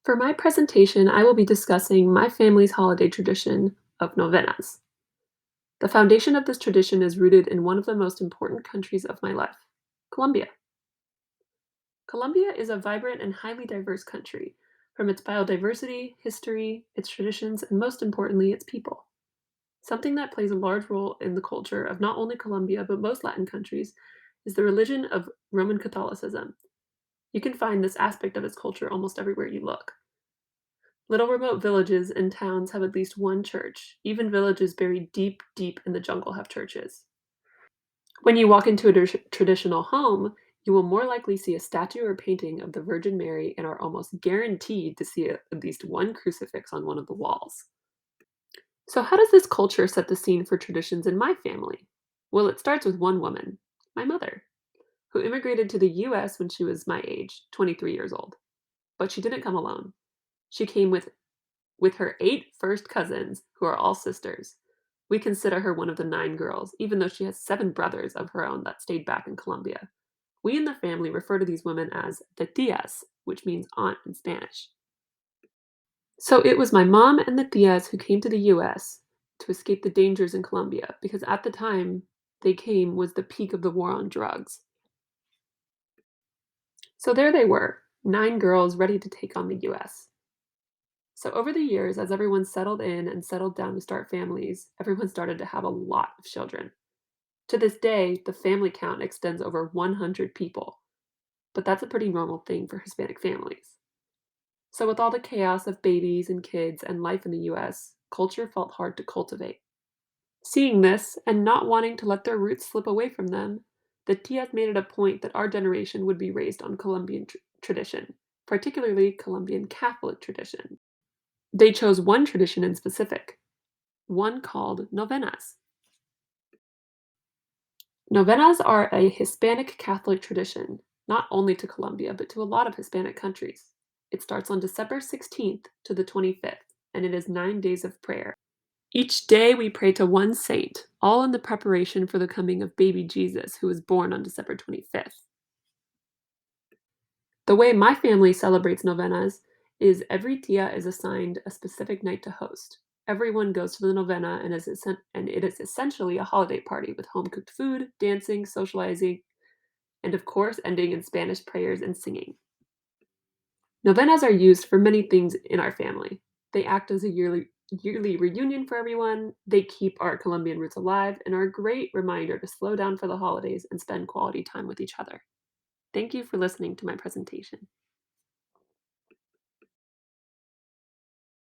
For my presentation, I will be discussing my family's holiday tradition of novenas. The foundation of this tradition is rooted in one of the most important countries of my life, Colombia. Colombia is a vibrant and highly diverse country, from its biodiversity, history, its traditions, and most importantly, its people. Something that plays a large role in the culture of not only Colombia, but most Latin countries, is the religion of Roman Catholicism. You can find this aspect of its culture almost everywhere you look. Little remote villages and towns have at least one church. Even villages buried deep, deep in the jungle have churches. When you walk into a traditional home, you will more likely see a statue or painting of the Virgin Mary and are almost guaranteed to see at least one crucifix on one of the walls. So, how does this culture set the scene for traditions in my family? Well, it starts with one woman, my mother, who immigrated to the US when she was my age, 23 years old. But she didn't come alone. She came with her 8 first cousins, who are all sisters. We consider her one of the 9 girls, even though she has 7 brothers of her own that stayed back in Colombia. We in the family refer to these women as the tias, which means aunt in Spanish. So it was my mom and the tias who came to the US to escape the dangers in Colombia, because at the time they came was the peak of the war on drugs. So there they were, 9 girls ready to take on the US. So over the years, as everyone settled in and settled down to start families, everyone started to have a lot of children. To this day, the family count extends over 100 people, but that's a pretty normal thing for Hispanic families. So with all the chaos of babies and kids and life in the US, culture felt hard to cultivate. Seeing this and not wanting to let their roots slip away from them, the Tias made it a point that our generation would be raised on Colombian tradition, particularly Colombian Catholic tradition. They chose one tradition in specific, one called novenas. Novenas are a Hispanic Catholic tradition, not only to Colombia, but to a lot of Hispanic countries. It starts on December 16th to the 25th, and it is 9 days of prayer. Each day we pray to one saint, all in the preparation for the coming of baby Jesus, who was born on December 25th. The way my family celebrates novenas is every tia is assigned a specific night to host. Everyone goes to the novena and it is essentially a holiday party with home cooked food, dancing, socializing, and of course ending in Spanish prayers and singing. Novenas are used for many things in our family. They act as a yearly reunion for everyone. They keep our Colombian roots alive and are a great reminder to slow down for the holidays and spend quality time with each other. Thank you for listening to my presentation.